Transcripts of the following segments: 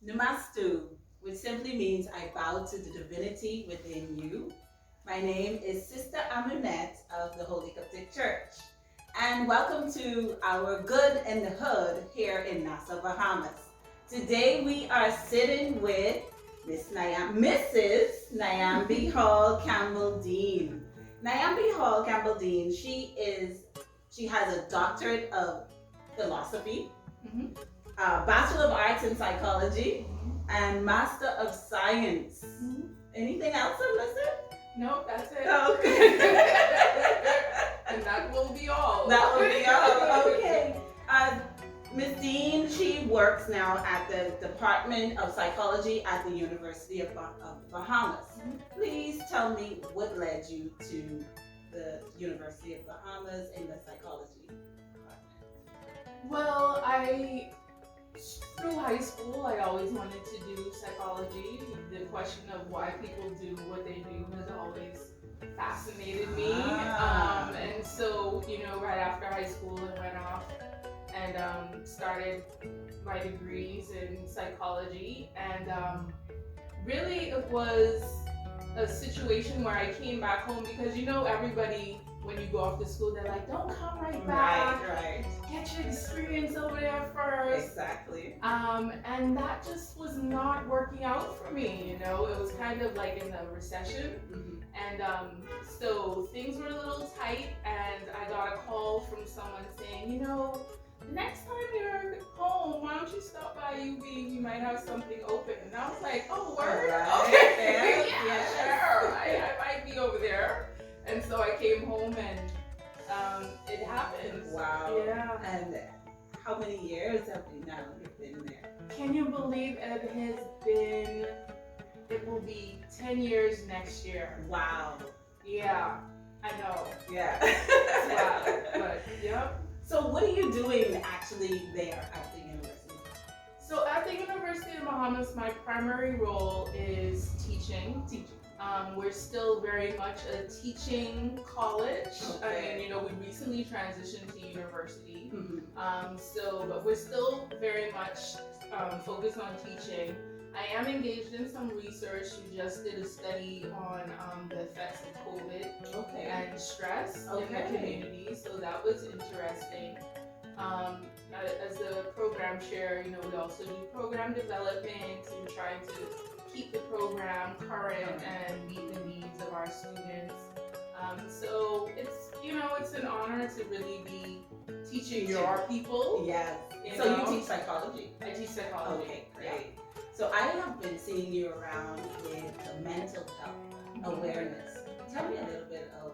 Namastu, which simply means I bow to the divinity within you. My name is Sister Amunette of the Holy Coptic Church. And welcome to our Good in the Hood here in Nassau, Bahamas. Today we are sitting with Mrs. Niambi Hall CamphellDean. Niambi Hall CamphellDean, she has a doctorate of philosophy, Bachelor of Arts in Psychology, and Master of Science. Anything else I'm missing? No, that's it. Okay. And that will be all. That will be all. Okay. Ms. Dean, she works now at the Department of Psychology at the University of Bahamas. Please tell me what led you to the University of Bahamas in the psychology department. Well, through high school, I always wanted to do psychology. The question of why people do what they do has always fascinated me. And so, right after high school, I went off and started my degrees in psychology. And really, it was a situation where I came back home because, everybody, when you go off to school, they're like, don't come right back. Right. Get your experience over there first. Exactly. And that just was not working out for me, It was kind of like in the recession. And so things were a little tight, and I got a call from someone saying, the next time you're home, why don't you stop by UB? We might have something open. And I was like, oh, word? Right. Okay. Yeah, sure. I might be over there. And so I came home and it happened. Wow. Yeah. And how many years have you now been there? Can you believe it will be 10 years next year. Wow. Yeah, I know. Yeah. Wow. But, yep. So what are you doing actually there at the university? So at the University of Bahamas, my primary role is teaching. We're still very much a teaching college. Okay. I mean, we recently transitioned to university. But we're still very much focused on teaching. I am engaged in some research. We just did a study on the effects of COVID and stress in the community, so that was interesting. As a program chair, we also do program development and trying to keep the program current and meet the needs of our students. So it's an honor to really be teaching your people. Yes. So you teach psychology? I teach psychology. Okay, great. Yeah. So I have been seeing you around with the mental health awareness. Tell me a little bit of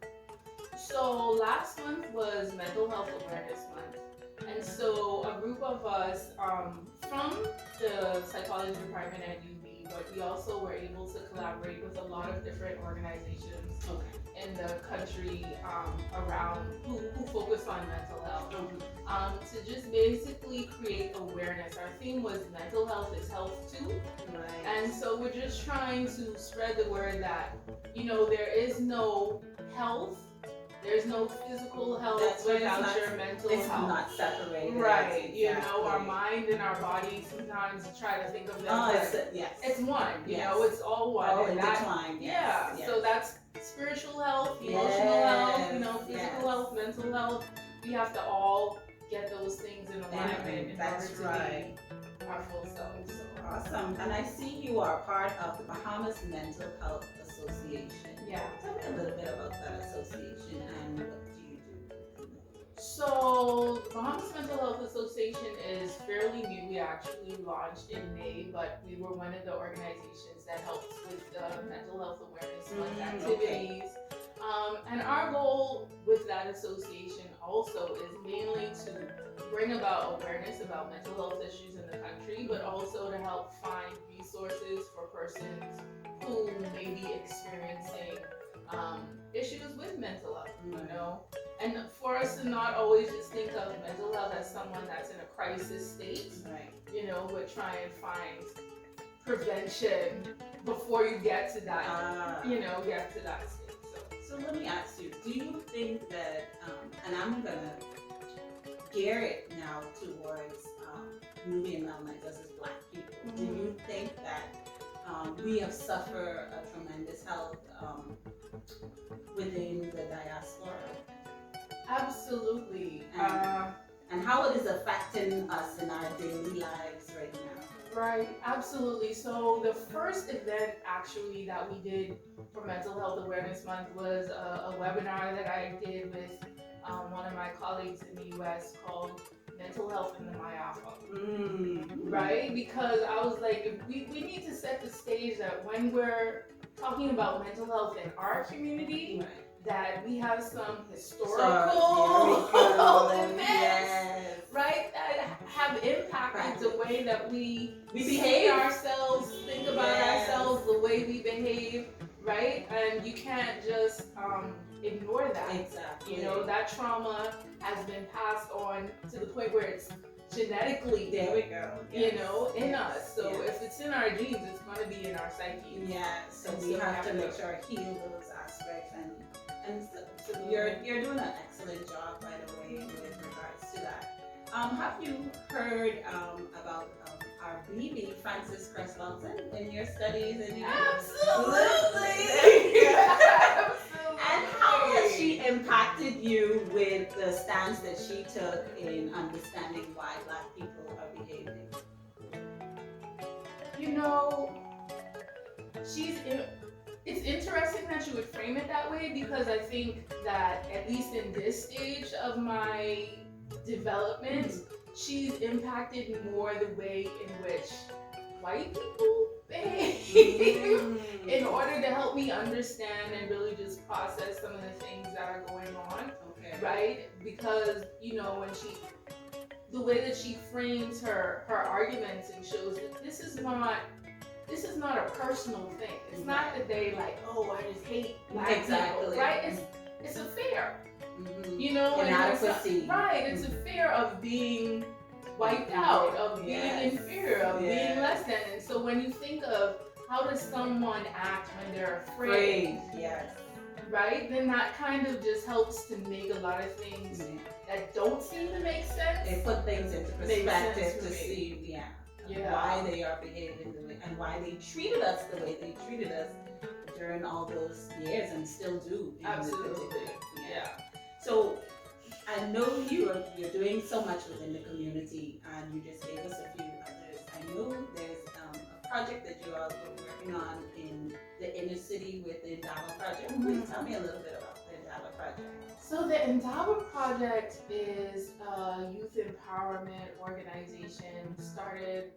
that. So last month was Mental Health Awareness Month. And so a group of us from the psychology department at UB, but we also were able to collaborate with a lot of different organizations in the country around who focus on mental health. To just basically create awareness. Our theme was mental health is health too. Right. And so we're just trying to spread the word that, there is no health. There's no physical health without your mental health. It's not separated. Right. Our mind and our body sometimes try to think of them. It's one. It's all one. Oh, intertwined. Yeah. Yes. So that's spiritual health, emotional health, physical health, mental health. We have to all get those things in alignment in order to be our full selves. So. Awesome. And I see you are part of the Bahamas Mental Health Association. Yeah. Tell me a little bit about that association and what do you do? So the Bahamas Mental Health Association is fairly new. We actually launched in May, but we were one of the organizations that helped with the Mental Health Awareness Month activities. And our goal with that association also is mainly to bring about awareness about mental health issues in the country, but also to help find resources for persons who may be experiencing issues with mental health, And for us to not always just think of mental health as someone that's in a crisis state, but try and find prevention before you get to that, get to that state. So let me ask you, do you think that, and I'm going to gear it now towards newly Melanised, us as Black people, do you think that we have suffered a tremendous health within the diaspora? Absolutely. And how it is affecting us in our daily lives right now? Right, absolutely. So the first event actually that we did for Mental Health Awareness Month was a webinar that I did with one of my colleagues in the US called Mental Health in the Mayapa. Right? Because I was like, we need to set the stage that when we're talking about mental health in our community, that we have some historical events, right, that have impacted the way that we behave ourselves, think about ourselves, the way we behave, right? And you can't just ignore that. Exactly. You know, that trauma has been passed on to the point where it's genetically, there we go, you know, in us. So if it's in our genes, it's going to be in our psyche. So we have to make sure to heal those aspects, and so you're doing an excellent job, by the way, with regards to that. Have you heard about our BB, Frances Cress Lawson, in your studies? Absolutely. And how has she impacted you with the stance that she took in understanding why Black people are behaving? You know, it's interesting that you would frame it that way, because I think that at least in this stage of my development, she's impacted more the way in which white people behave in order to help me understand and really just process some of the things that are going on, right? Because, you know, when the way that she frames her arguments and shows that this is not a personal thing. It's not that they like, oh, I just hate Black people, right? It's a fear, you know, it's a fear of being wiped out, of being inferior, of being less than. And so when you think of how does someone act when they're afraid, right, then that kind of just helps to make a lot of things that don't seem to make sense. It put things into perspective to see, why they are behaving the way, and why they treated us the way they treated us during all those years and still do. Absolutely. So I know you're doing so much within the community, and you just gave us a few others. I know there's a project that you all were working on in the inner city with the Indaba Project. Please tell me a little bit about the Indaba Project. So the Indaba Project is a youth empowerment organization started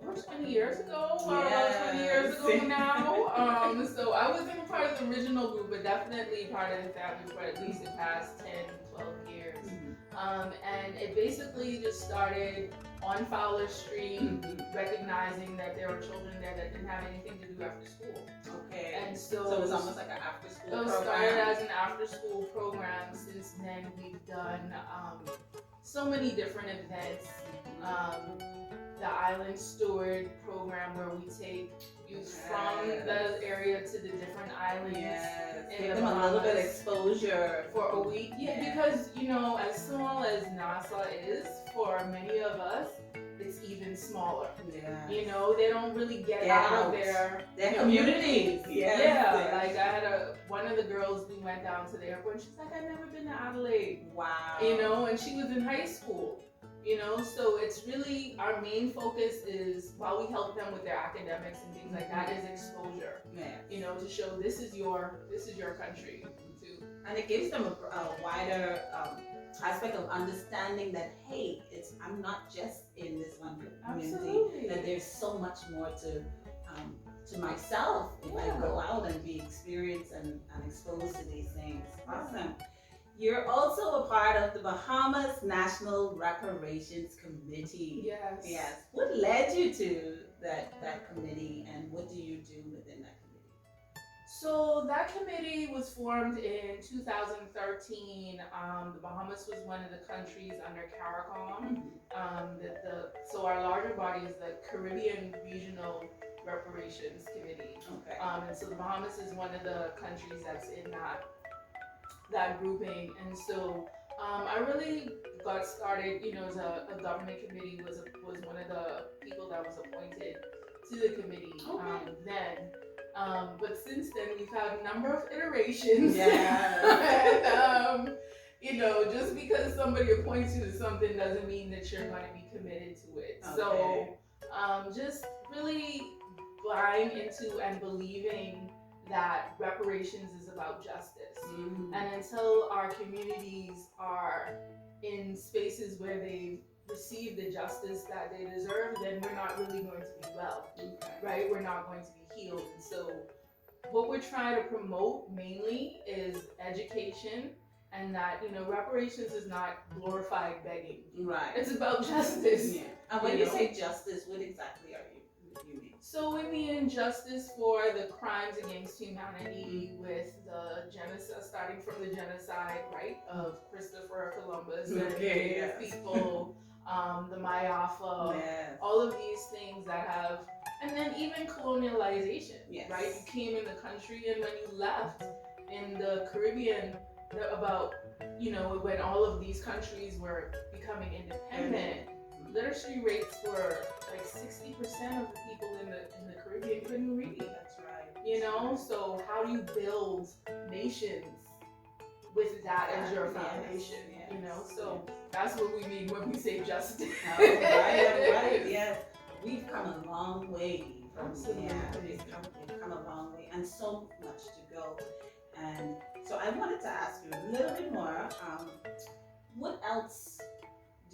over 20 years ago, or about 20 years ago now. So I wasn't a part of the original group, but definitely part of the family for at least the past 10, 12 years. And it basically just started on Fowler Street, recognizing that there were children there that didn't have anything to do after school. And so it was almost like an after school program. It started as an after school program. Since then, we've done so many different events. The Island Steward program, where we take youth from the area to the different islands. Give them a little bit of exposure for a week. Because, you know, as small as Nassau is, for many of us, it's even smaller. You know, they don't really get out of their communities. Like I had one of the girls, we went down to the airport, and she's like, I've never been to Adelaide. Wow. You know, and she was in high school. You know, so it's really, our main focus is, while we help them with their academics and things like that, is exposure. You know, to show this is your country too. And it gives them a wider aspect of understanding that, hey, I'm not just in this one community. That there's so much more to myself if I go out and be experienced and exposed to these things. Awesome. You're also a part of the Bahamas National Reparations Committee. Yes. What led you to that committee, and what do you do within that committee? So that committee was formed in 2013. The Bahamas was one of the countries under CARICOM. So our larger body is the Caribbean Regional Reparations Committee. And so the Bahamas is one of the countries that's in that grouping. And so I really got started, as a government committee was one of the people that was appointed to the committee then. But since then we've had a number of iterations. Yeah. And, just because somebody appoints you to something doesn't mean that you're going to be committed to it. Okay. So just really buying into and believing that reparations is about justice. Mm-hmm. And until our communities are in spaces where they receive the justice that they deserve, then we're not really going to be well, right? We're not going to be healed. And so what we're trying to promote mainly is education, and that, reparations is not glorified begging. Right. It's about justice. Yeah. And when you say justice, what exactly are you mean? So we mean justice for the crimes against humanity, with the genocide, starting from the genocide, right, of Christopher Columbus and Native people, the Mayafa, all of these things that have, and then even colonialization, right? You came in the country, and when you left in the Caribbean, when all of these countries were becoming independent, literacy rates were like 60% of the people in the Caribbean couldn't read. That's right. So how do you build nations with that as your foundation? So that's what we mean when we say justice. Right. Yes. We've come a long way from we've come a long way, and so much to go. And so I wanted to ask you a little bit more. What else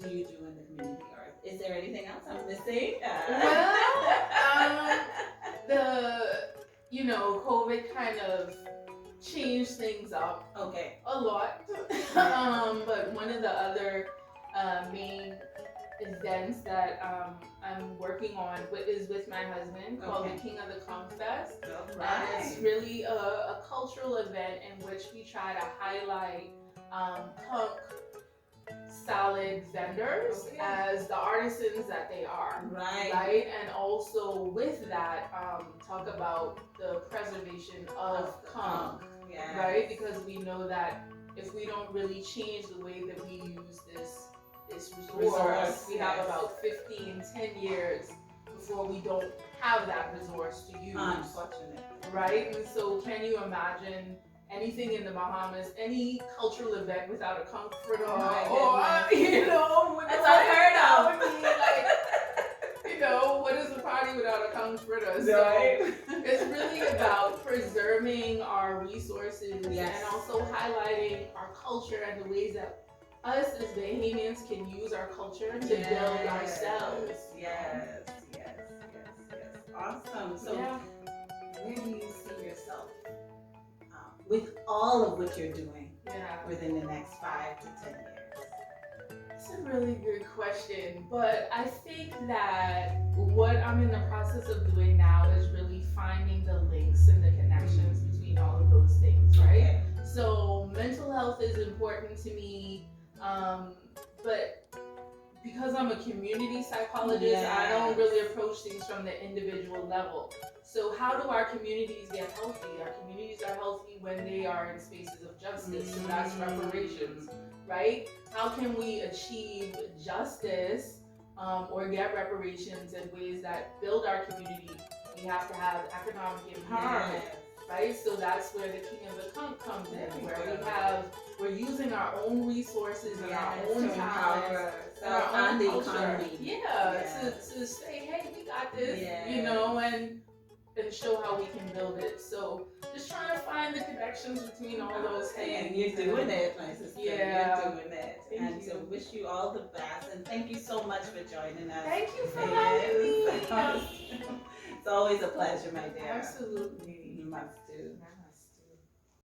do you do in the community, or is there anything else I'm missing? COVID kind of changed things up a lot. But one of the other main events that I'm working on is with my husband, called the King of the Conch Fest. And it's really a cultural event in which we try to highlight conch salad vendors as the artisans that they are, right? And also with that, talk about the preservation of conch, right? Because we know that if we don't really change the way that we use this resource, we have about 10 years before we don't have that resource to use. Unfortunately. Right? And so can you imagine anything in the Bahamas, any cultural event without a conch fritter, that's unheard of. What is a party without a conch fritter? So it's really about preserving our resources and also highlighting our culture and the ways that us as Bahamians can use our culture to build ourselves. Yes. Awesome. So where do you see yourself with all of what you're doing within the next 5 to 10 years? That's a really good question, but I think that what I'm in the process of doing now is really finding the links and the connections between all of those things, right? So mental health is important to me, but because I'm a community psychologist, I don't really approach things from the individual level. So how do our communities get healthy? Our communities are healthy when they are in spaces of justice, so that's reparations, right? How can we achieve justice or get reparations in ways that build our community? We have to have economic empowerment, right? So that's where the King of the Conch comes in, where we're using our own resources and our own talents and our own culture. To say, hey, we got this, and show how we can build it. So just trying to find the connections between all those things. And you're doing it, my sister. Yeah. You're doing it. Thank you. So wish you all the best, and thank you so much for joining us. Thank you for having me. It's always a pleasure, my dear. Absolutely. You must do.